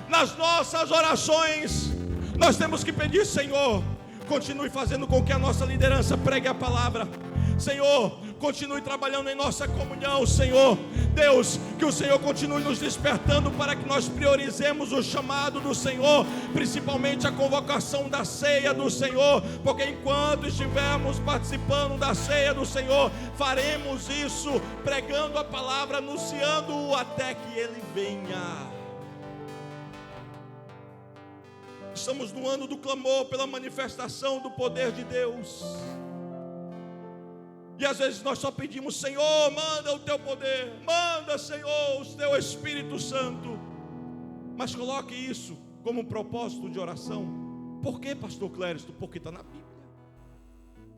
S1: nas nossas orações nós temos que pedir: Senhor, continue fazendo com que a nossa liderança pregue a palavra. Senhor, continue trabalhando em nossa comunhão. Senhor, Deus, que o Senhor continue nos despertando para que nós priorizemos o chamado do Senhor, principalmente a convocação da ceia do Senhor, porque enquanto estivermos participando da ceia do Senhor, faremos isso pregando a palavra, anunciando-o até que Ele venha. Estamos no ano do clamor pela manifestação do poder de Deus. E às vezes nós só pedimos: Senhor, manda o teu poder, manda, Senhor, o teu Espírito Santo. Mas coloque isso como um propósito de oração. Por quê, pastor Cléristo? Porque está na Bíblia.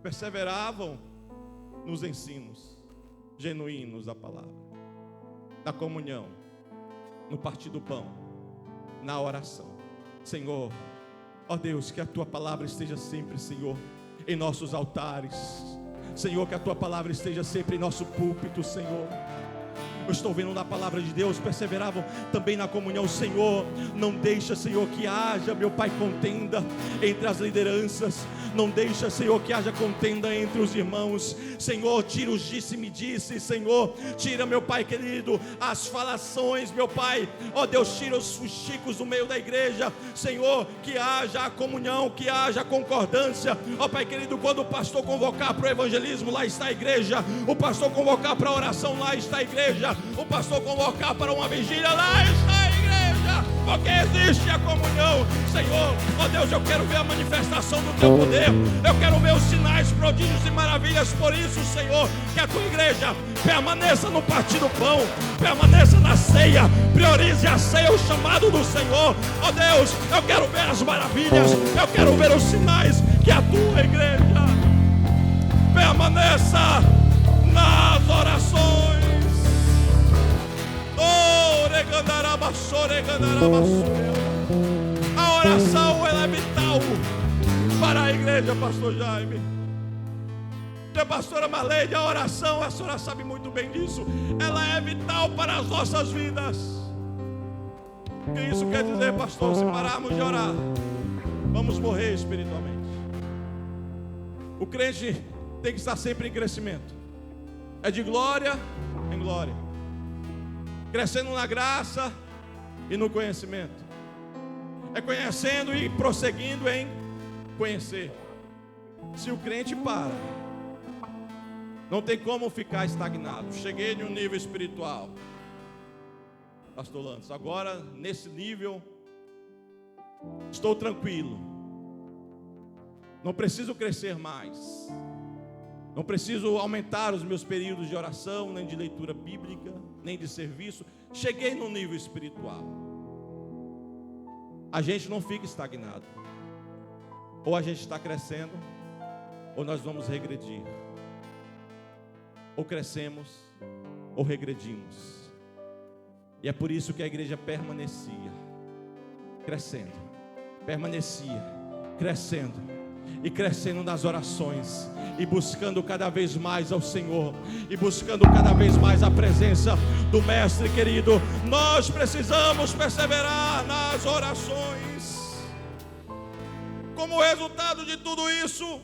S1: Perseveravam nos ensinos genuínos da palavra, da comunhão, no partir do pão, na oração. Senhor, ó Deus, que a tua palavra esteja sempre, Senhor, em nossos altares. Senhor, que a tua palavra esteja sempre em nosso púlpito, Senhor. Eu estou vendo na palavra de Deus, perseveravam também na comunhão. Senhor, não deixa, Senhor, que haja, meu Pai, contenda entre as lideranças. Não deixa, Senhor, que haja contenda entre os irmãos. Senhor, tira os disse-me-disse, Senhor. Tira, meu Pai querido, as falações, meu Pai. Ó Deus, tira os fuxicos do meio da igreja. Senhor, que haja a comunhão, que haja a concordância. Ó Pai querido, quando o pastor convocar para o evangelismo, lá está a igreja. O pastor convocar para a oração, lá está a igreja. O pastor convocar para uma vigília, lá está a igreja, porque existe a comunhão. Senhor, ó Deus, eu quero ver a manifestação do teu poder, eu quero ver os sinais, prodígios e maravilhas. Por isso, Senhor, que a tua igreja permaneça no partir do pão, permaneça na ceia, priorize a ceia, o chamado do Senhor. Ó Deus, eu quero ver as maravilhas, eu quero ver os sinais, que a tua igreja permaneça na nas orações. A oração ela é vital para a igreja, pastor Jaime. Pastora Marlene, a oração, a senhora sabe muito bem disso, ela é vital para as nossas vidas. O que isso quer dizer, pastor? Se pararmos de orar, vamos morrer espiritualmente. O crente tem que estar sempre em crescimento, é de glória em glória, crescendo na graça e no conhecimento, é conhecendo e prosseguindo em conhecer. Se o crente para, não tem como ficar estagnado. Cheguei em um nível espiritual, pastor Lantos, agora nesse nível estou tranquilo, não preciso crescer mais, não preciso aumentar os meus períodos de oração, nem de leitura bíblica, nem de serviço. Cheguei no nível espiritual. A gente não fica estagnado, ou a gente está crescendo, ou nós vamos regredir. Ou crescemos, ou regredimos. E é por isso que a igreja permanecia crescendo, permanecia crescendo e crescendo nas orações, e buscando cada vez mais ao Senhor, e buscando cada vez mais a presença do Mestre querido. Nós precisamos perseverar nas orações. Como resultado de tudo isso,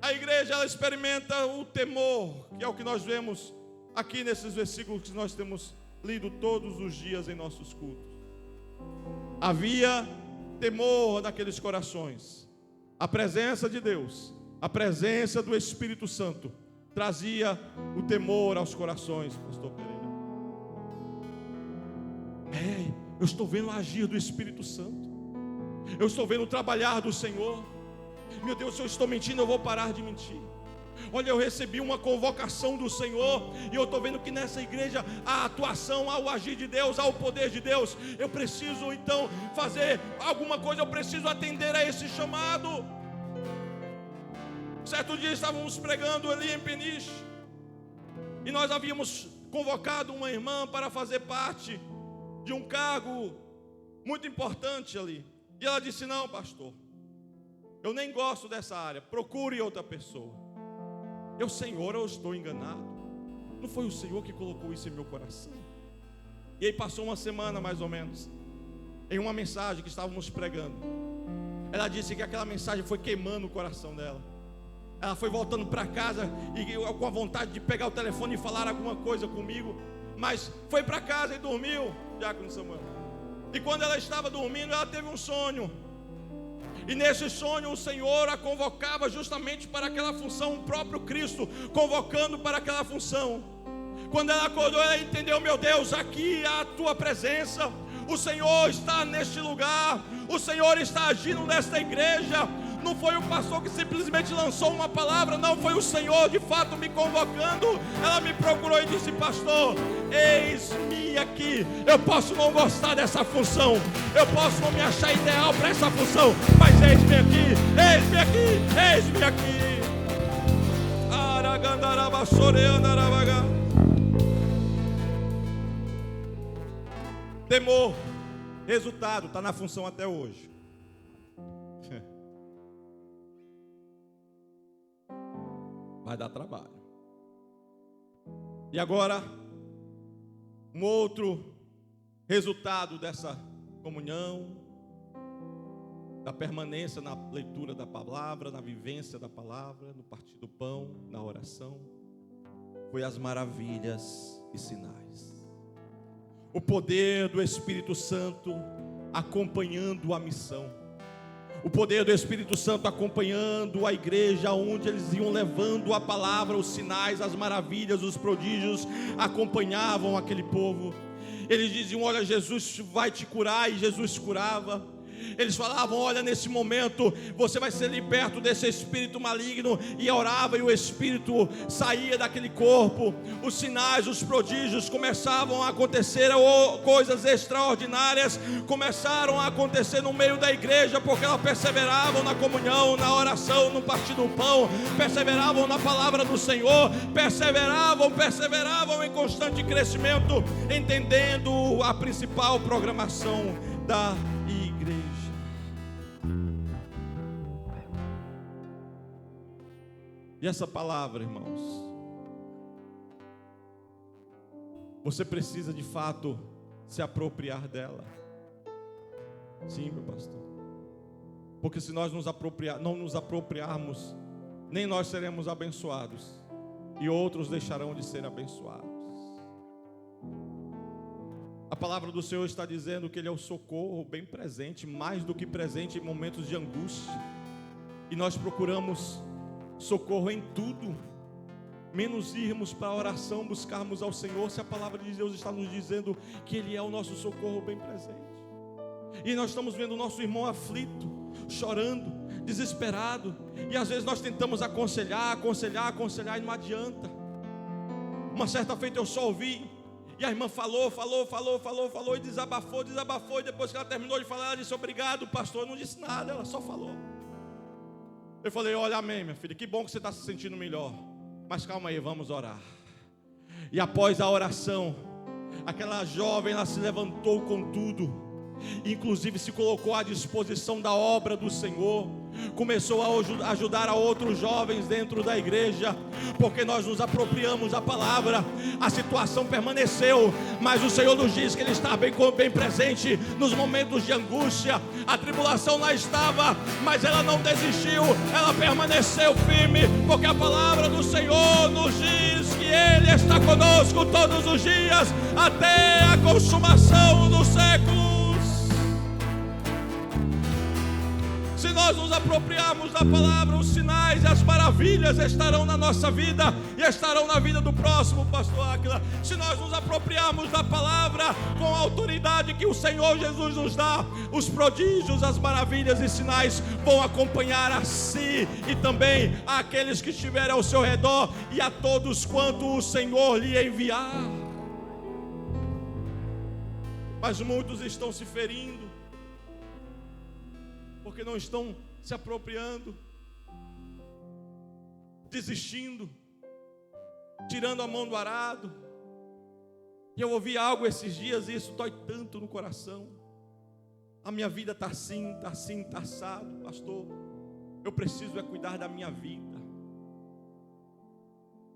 S1: a igreja ela experimenta o temor, que é o que nós vemos aqui nesses versículos que nós temos lido todos os dias em nossos cultos. Havia temor naqueles corações. A presença de Deus, a presença do Espírito Santo trazia o temor aos corações, pastor Pereira. Eu estou vendo o agir do Espírito Santo, eu estou vendo o trabalhar do Senhor. Meu Deus, se eu estou mentindo, eu vou parar de mentir. Olha, eu recebi uma convocação do Senhor, e eu estou vendo que nessa igreja há atuação, há o agir de Deus, há o poder de Deus. Eu preciso então fazer alguma coisa, eu preciso atender a esse chamado. Certo dia estávamos pregando ali em Peniche, e nós havíamos convocado uma irmã para fazer parte de um cargo muito importante ali. E ela disse: não, pastor, eu nem gosto dessa área, procure outra pessoa. Senhor, eu estou enganado? Não foi o Senhor que colocou isso em meu coração? E aí passou uma semana mais ou menos, em uma mensagem que estávamos pregando, ela disse que aquela mensagem foi queimando o coração dela. Ela foi voltando para casa e com a vontade de pegar o telefone e falar alguma coisa comigo, mas foi para casa e dormiu, Diácono Samuel. E quando ela estava dormindo, ela teve um sonho. E nesse sonho o Senhor a convocava justamente para aquela função, o próprio Cristo convocando para aquela função. Quando ela acordou, ela entendeu: meu Deus, aqui há a tua presença, o Senhor está neste lugar, o Senhor está agindo nesta igreja. Não foi o pastor que simplesmente lançou uma palavra, não, foi o Senhor de fato me convocando. Ela me procurou e disse: pastor, eis-me aqui. Eu posso não gostar dessa função, eu posso não me achar ideal para essa função, mas eis-me aqui, eis-me aqui, eis-me aqui. Temor, resultado, está na função até hoje. Vai dar trabalho. E agora, um outro resultado dessa comunhão, da permanência na leitura da palavra, na vivência da palavra, no partir do pão, na oração, foi as maravilhas e sinais. O poder do Espírito Santo acompanhando a missão. O poder do Espírito Santo acompanhando a igreja, onde eles iam levando a palavra, os sinais, as maravilhas, os prodígios, acompanhavam aquele povo. Eles diziam: olha, Jesus vai te curar, e Jesus curava. Eles falavam: olha, nesse momento você vai ser liberto desse espírito maligno. E orava e o espírito saía daquele corpo. Os sinais, os prodígios começavam a acontecer, coisas extraordinárias começaram a acontecer no meio da igreja, porque elas perseveravam na comunhão, na oração, no partir do pão, perseveravam na palavra do Senhor, perseveravam em constante crescimento, entendendo a principal programação da igreja. E essa palavra, irmãos, você precisa de fato se apropriar dela. Sim, meu pastor. Porque se nós não nos apropriarmos, nem nós seremos abençoados, e outros deixarão de ser abençoados. A palavra do Senhor está dizendo que Ele é o socorro bem presente, mais do que presente em momentos de angústia. E nós procuramos socorro em tudo, menos irmos para a oração, buscarmos ao Senhor, se a palavra de Deus está nos dizendo que Ele é o nosso socorro bem presente. E nós estamos vendo o nosso irmão aflito, chorando, desesperado, e às vezes nós tentamos aconselhar e não adianta. Uma certa feita eu só ouvi, e a irmã falou e desabafou, e depois que ela terminou de falar, ela disse: obrigado, pastor. Eu não disse nada, ela só falou. Eu falei: olha, amém, minha filha, que bom que você está se sentindo melhor, mas calma aí, vamos orar. E após a oração, aquela jovem, ela se levantou com tudo, inclusive se colocou à disposição da obra do Senhor, começou a ajudar a outros jovens dentro da igreja, porque nós nos apropriamos da palavra. A situação permaneceu, mas o Senhor nos diz que Ele está bem presente nos momentos de angústia. A tribulação lá estava, mas ela não desistiu, ela permaneceu firme, porque a palavra do Senhor nos diz que Ele está conosco todos os dias, até a consumação dos séculos. Se nós nos apropriarmos da palavra, os sinais e as maravilhas estarão na nossa vida e estarão na vida do próximo, pastor Áquila. Se nós nos apropriarmos da palavra com a autoridade que o Senhor Jesus nos dá, os prodígios, as maravilhas e sinais vão acompanhar a si e também àqueles que estiverem ao seu redor e a todos quanto o Senhor lhe enviar. Mas muitos estão se ferindo, porque não estão se apropriando, desistindo, tirando a mão do arado. E eu ouvi algo esses dias e isso dói tanto no coração. A minha vida está assim, está assado, pastor. Eu preciso é cuidar da minha vida.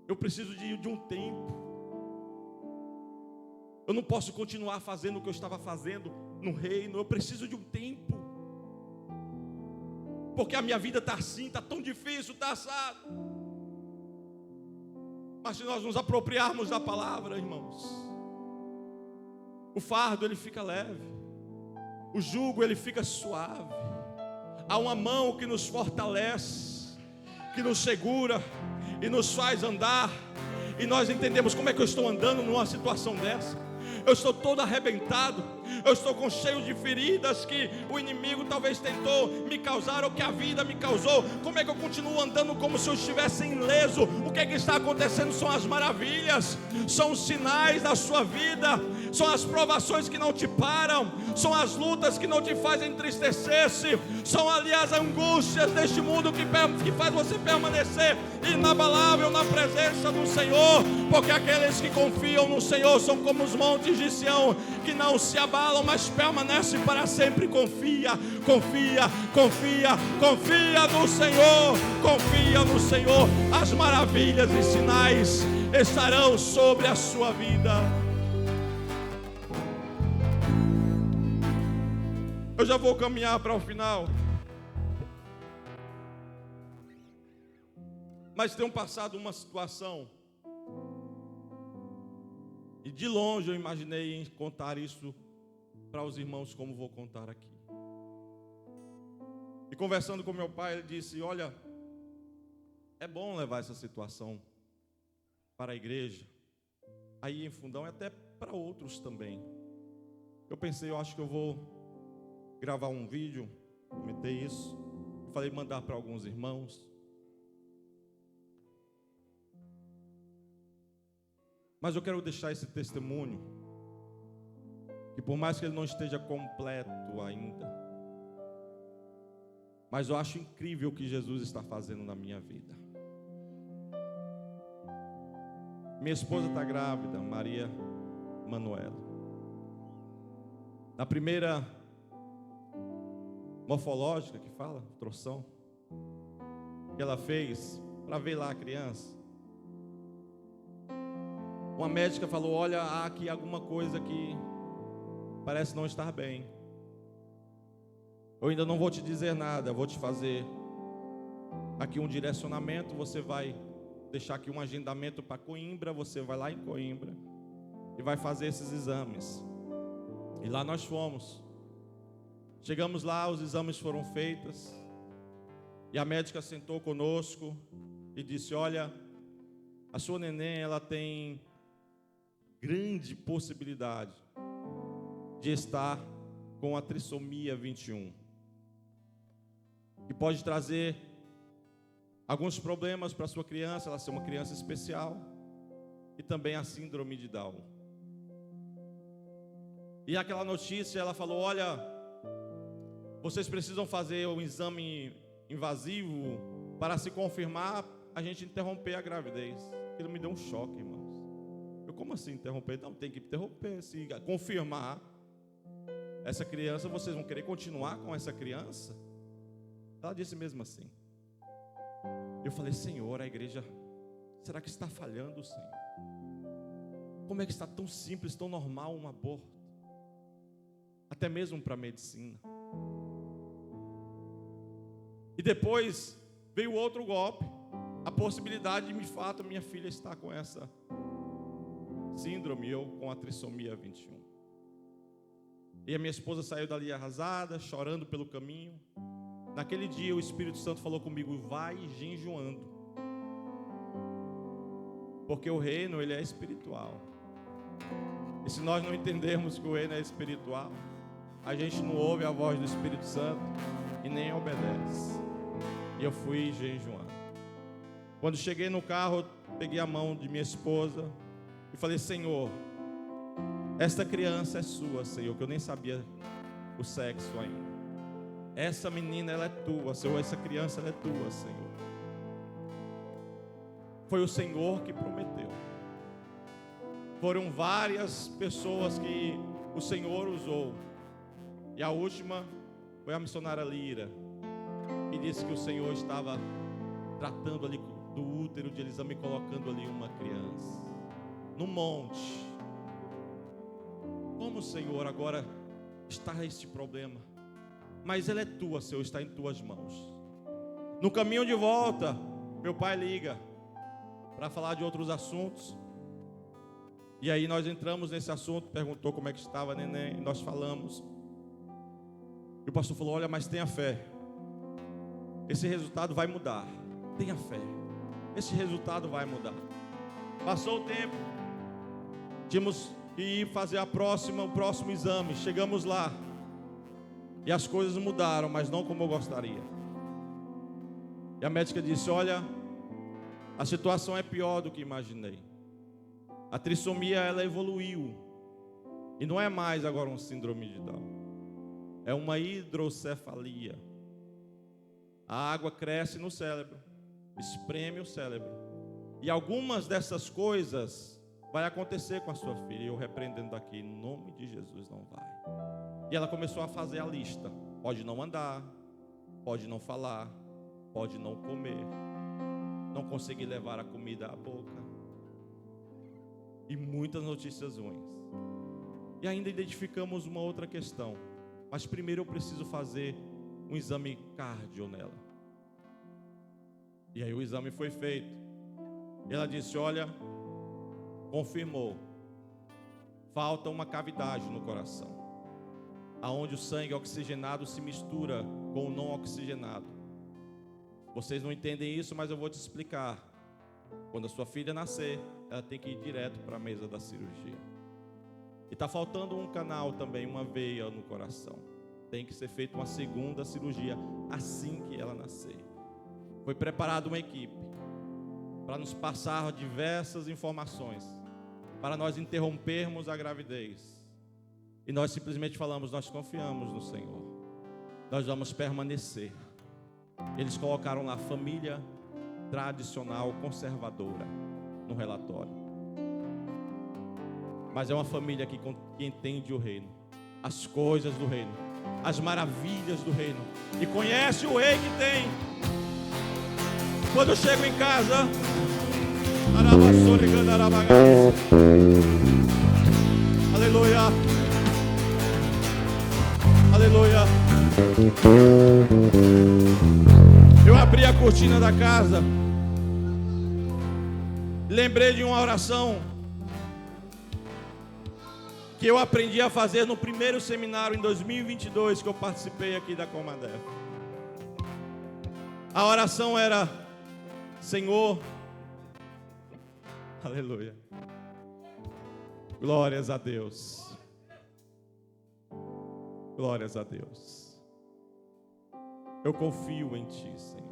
S1: Eu preciso de um tempo. Eu não posso continuar fazendo o que eu estava fazendo no reino. Eu preciso de um tempo, porque a minha vida está assim, está tão difícil, está assado. Mas se nós nos apropriarmos da palavra, irmãos, o fardo ele fica leve, o jugo ele fica suave. Há uma mão que nos fortalece, que nos segura e nos faz andar. E nós entendemos: como é que eu estou andando numa situação dessa? Eu estou todo arrebentado, eu estou com cheio de feridas que o inimigo talvez tentou me causar, ou que a vida me causou. Como é que eu continuo andando como se eu estivesse ileso? O que é que está acontecendo? São as maravilhas, são os sinais da sua vida, são as provações que não te param, são as lutas que não te fazem entristecer-se, são ali as angústias deste mundo que faz você permanecer inabalável na presença do Senhor, porque aqueles que confiam no Senhor são como os montes de Sião, que não se abalam, mas permanecem para sempre. Confia no Senhor, confia no Senhor. As maravilhas e sinais estarão sobre a sua vida. Eu já vou caminhar para o final, mas tenho passado uma situação, e de longe eu imaginei em contar isso para os irmãos como vou contar aqui. E conversando com meu pai, ele disse: olha, é bom levar essa situação para a igreja, aí em Fundão, e até para outros também. Eu pensei: eu acho que eu vou gravar um vídeo, comentei isso. Falei mandar para alguns irmãos. Mas eu quero deixar esse testemunho, que por mais que ele não esteja completo ainda, mas eu acho incrível o que Jesus está fazendo na minha vida. Minha esposa está grávida, Maria Manuela. Na primeira morfológica que fala, ultrassom, que ela fez para ver lá a criança, uma médica falou: olha, há aqui alguma coisa que parece não estar bem. Eu ainda não vou te dizer nada, eu vou te fazer aqui um direcionamento. Você vai deixar aqui um agendamento para Coimbra. Você vai lá em Coimbra e vai fazer esses exames. E lá nós fomos. Chegamos lá, os exames foram feitos, e a médica sentou conosco e disse: olha, a sua neném, ela tem grande possibilidade de estar com a trissomia 21, que pode trazer alguns problemas para a sua criança, ela ser uma criança especial, e também a síndrome de Down. E aquela notícia, ela falou: olha, vocês precisam fazer um exame invasivo para se confirmar, a gente interromper a gravidez. Aquilo me deu um choque, irmãos. Eu, como assim interromper? Não, tem que interromper. Se confirmar essa criança, vocês vão querer continuar com essa criança? Ela disse mesmo assim. Eu falei: Senhor, a igreja, será que está falhando, Senhor? Como é que está tão simples, tão normal um aborto? Até mesmo para a medicina. E depois veio outro golpe, a possibilidade de, de fato, minha filha estar com essa síndrome, eu com a trissomia 21. E a minha esposa saiu dali arrasada, chorando pelo caminho. Naquele dia o Espírito Santo falou comigo: vai jejuando, porque o reino, ele é espiritual. E se nós não entendermos que o reino é espiritual, a gente não ouve a voz do Espírito Santo e nem obedece. E eu fui jejuando. Quando cheguei no carro, peguei a mão de minha esposa e falei: Senhor, esta criança é sua, Senhor, que eu nem sabia o sexo ainda. Essa menina, ela é tua, Senhor, essa criança, ela é tua, Senhor. Foi o Senhor que prometeu. Foram várias pessoas que o Senhor usou. E a última foi a missionária Lira, que disse que o Senhor estava tratando ali do útero de Elisama e colocando ali uma criança no monte. Como, Senhor, agora está este problema? Mas ela é tua, Senhor, está em tuas mãos. No caminho de volta, meu pai liga para falar de outros assuntos. E aí nós entramos nesse assunto, perguntou como é que estava a neném, nós falamos. E o pastor falou: olha, mas tenha fé. Esse resultado vai mudar. Tenha fé. Esse resultado vai mudar. Passou o tempo. Tínhamos que ir fazer o próximo exame. Chegamos lá. E as coisas mudaram, mas não como eu gostaria. E a médica disse: olha, a situação é pior do que imaginei. A trissomia, ela evoluiu. E não é mais agora um síndrome de Down. É uma hidrocefalia. A água cresce no cérebro, espreme o cérebro. E algumas dessas coisas vai acontecer com a sua filha. E eu repreendendo aqui, em nome de Jesus, não vai. E ela começou a fazer a lista. Pode não andar, pode não falar, pode não comer, não conseguir levar a comida à boca. E muitas notícias ruins. E ainda identificamos uma outra questão. Mas primeiro eu preciso fazer um exame cardio nela. E aí o exame foi feito. E ela disse: olha, confirmou. Falta uma cavidade no coração, aonde o sangue oxigenado se mistura com o não oxigenado. Vocês não entendem isso, mas eu vou te explicar. Quando a sua filha nascer, ela tem que ir direto para a mesa da cirurgia. E está faltando um canal também, uma veia no coração. tem que ser feita uma segunda cirurgia assim que ela nascer. Foi preparada uma equipe para nos passar diversas informações, para nós interrompermos a gravidez. E nós simplesmente falamos: nós confiamos no Senhor, nós vamos permanecer. Eles colocaram lá família tradicional conservadora no relatório, mas é uma família que entende o reino, as coisas do reino, as maravilhas do reino, e conhece o rei que tem. Quando eu chego em casa, aleluia, aleluia. Eu abri a cortina da casa, lembrei de uma oração que eu aprendi a fazer no primeiro seminário em 2022 que eu participei aqui da Comadef. A oração era: Senhor, aleluia, glórias a Deus, glórias a Deus, eu confio em Ti, Senhor,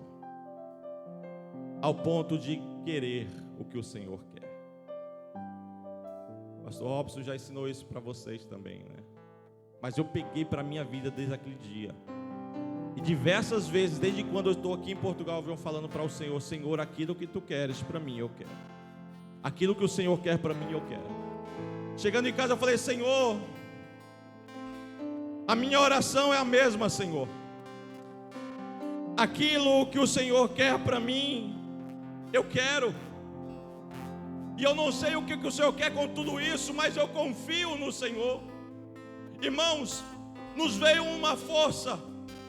S1: ao ponto de querer o que o Senhor quer. O pastor Robson já ensinou isso para vocês também, né? Mas eu peguei para a minha vida desde aquele dia. E diversas vezes, desde quando eu estou aqui em Portugal, eu venho falando para o Senhor: Senhor, aquilo que Tu queres para mim, eu quero. Aquilo que o Senhor quer para mim, eu quero. Chegando em casa, eu falei: Senhor, a minha oração é a mesma, Senhor. Aquilo que o Senhor quer para mim, eu quero. E eu não sei o que o Senhor quer com tudo isso, mas eu confio no Senhor. Irmãos, nos veio uma força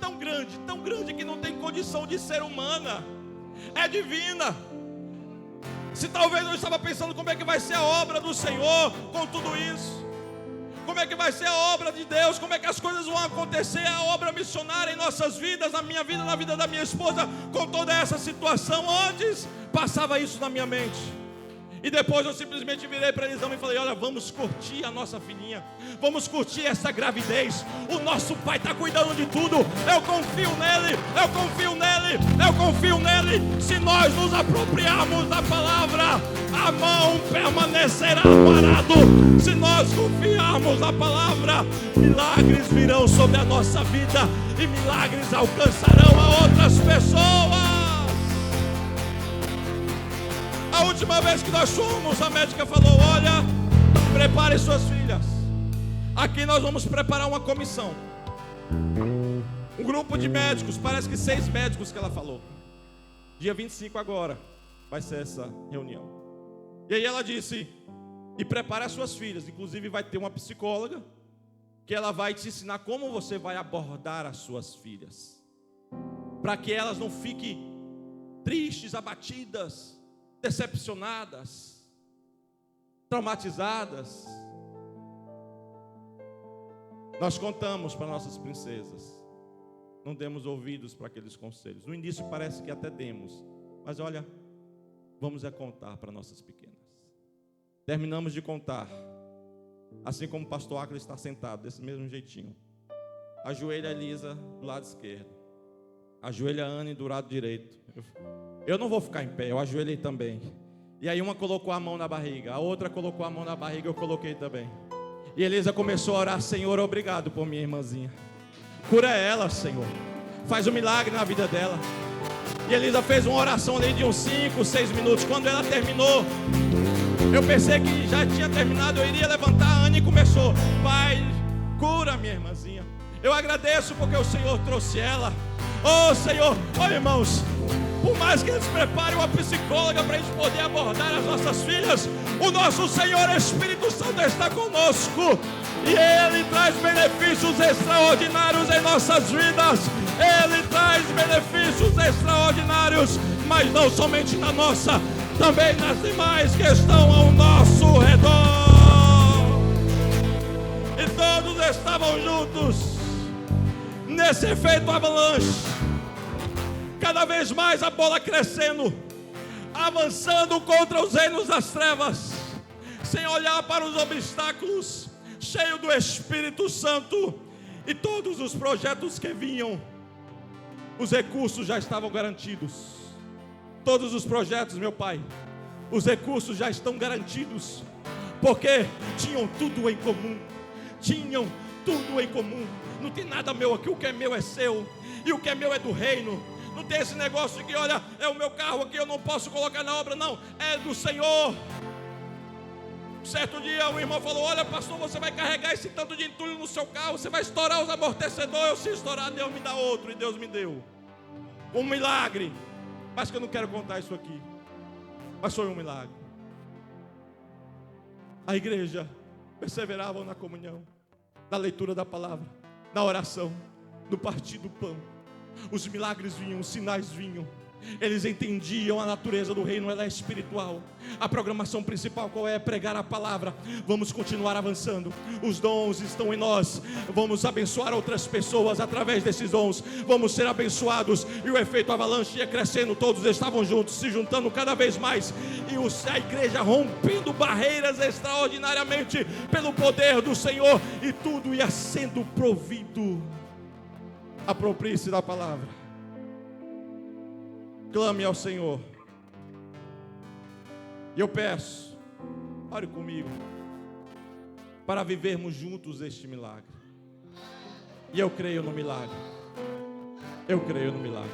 S1: tão grande que não tem condição de ser humana, é divina. Se talvez eu estava pensando como é que vai ser a obra do Senhor com tudo isso, como é que vai ser a obra de Deus, como é que as coisas vão acontecer, a obra missionária em nossas vidas, na minha vida, na vida da minha esposa, com toda essa situação. Antes passava isso na minha mente, e depois eu simplesmente virei para Elisama e falei: olha, vamos curtir a nossa filhinha, vamos curtir essa gravidez. O nosso pai está cuidando de tudo. Eu confio nele, eu confio nele, eu confio nele. Se nós nos apropriarmos da palavra, a mão permanecerá parado. Se nós confiarmos na palavra, milagres virão sobre a nossa vida, e milagres alcançarão a outras pessoas. A última vez que nós fomos, a médica falou: olha, prepare suas filhas. Aqui nós vamos preparar uma comissão, um grupo de médicos, parece que 6 médicos que ela falou. Dia 25 agora vai ser essa reunião. E aí ela disse: e prepare as suas filhas. Inclusive vai ter uma psicóloga que ela vai te ensinar como você vai abordar as suas filhas, para que elas não fiquem tristes, abatidas, decepcionadas, traumatizadas. Nós contamos para nossas princesas, não demos ouvidos para aqueles conselhos. No início parece que até demos, mas olha, vamos contar para nossas pequenas. Terminamos de contar, assim como o pastor Acre está sentado, desse mesmo jeitinho. Ajoelha a Elisa do lado esquerdo, ajoelha a Anne do lado direito. Eu não vou ficar em pé, eu ajoelhei também. E aí uma colocou a mão na barriga, a outra colocou a mão na barriga, eu coloquei também. E Elisa começou a orar: Senhor, obrigado por minha irmãzinha. Cura ela, Senhor. Faz um milagre na vida dela. E Elisa fez uma oração ali de uns 5, 6 minutos. Quando ela terminou, eu pensei que já tinha terminado, eu iria levantar. A Anne começou: Pai, cura minha irmãzinha. Eu agradeço porque o Senhor trouxe ela. Oh Senhor, oh irmãos, por mais que eles preparem uma psicóloga para a gente poder abordar as nossas filhas, o nosso Senhor Espírito Santo está conosco, e Ele traz benefícios extraordinários em nossas vidas. Ele traz benefícios extraordinários, mas não somente na nossa, também nas demais que estão ao nosso redor. E todos estavam juntos nesse efeito avalanche, cada vez mais a bola crescendo, avançando contra os reinos das trevas, sem olhar para os obstáculos, cheio do Espírito Santo. E todos os projetos que vinham, os recursos já estavam garantidos. Todos os projetos, meu Pai, os recursos já estão garantidos, porque tinham tudo em comum. Tinham tudo em comum. Não tem nada meu aqui, o que é meu é seu, e o que é meu é do reino. Não tem esse negócio de que, olha, é o meu carro aqui, eu não posso colocar na obra, não, é do Senhor. Certo dia um irmão falou: olha, pastor, você vai carregar esse tanto de entulho no seu carro, você vai estourar os amortecedores. Eu, se estourar, Deus me dá outro, e Deus me deu um milagre. Mas que eu não quero contar isso aqui, mas foi um milagre. A igreja perseverava na comunhão, na leitura da palavra, na oração, no partir do pão. Os milagres vinham, os sinais vinham. Eles entendiam a natureza do reino, ela é espiritual. A programação principal qual é? Pregar a palavra. Vamos continuar avançando. Os dons estão em nós. Vamos abençoar outras pessoas através desses dons. Vamos ser abençoados. E o efeito avalanche ia crescendo. Todos estavam juntos, se juntando cada vez mais. E a igreja rompendo barreiras extraordinariamente pelo poder do Senhor. E tudo ia sendo provido. Aproprie-se da palavra. Clame ao Senhor. E eu peço, ore comigo, para vivermos juntos este milagre. E eu creio no milagre. Eu creio no milagre.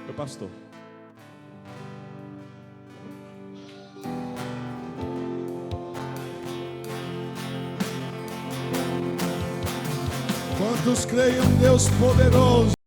S1: Meu pastor.
S2: Quantos creem em Deus poderoso?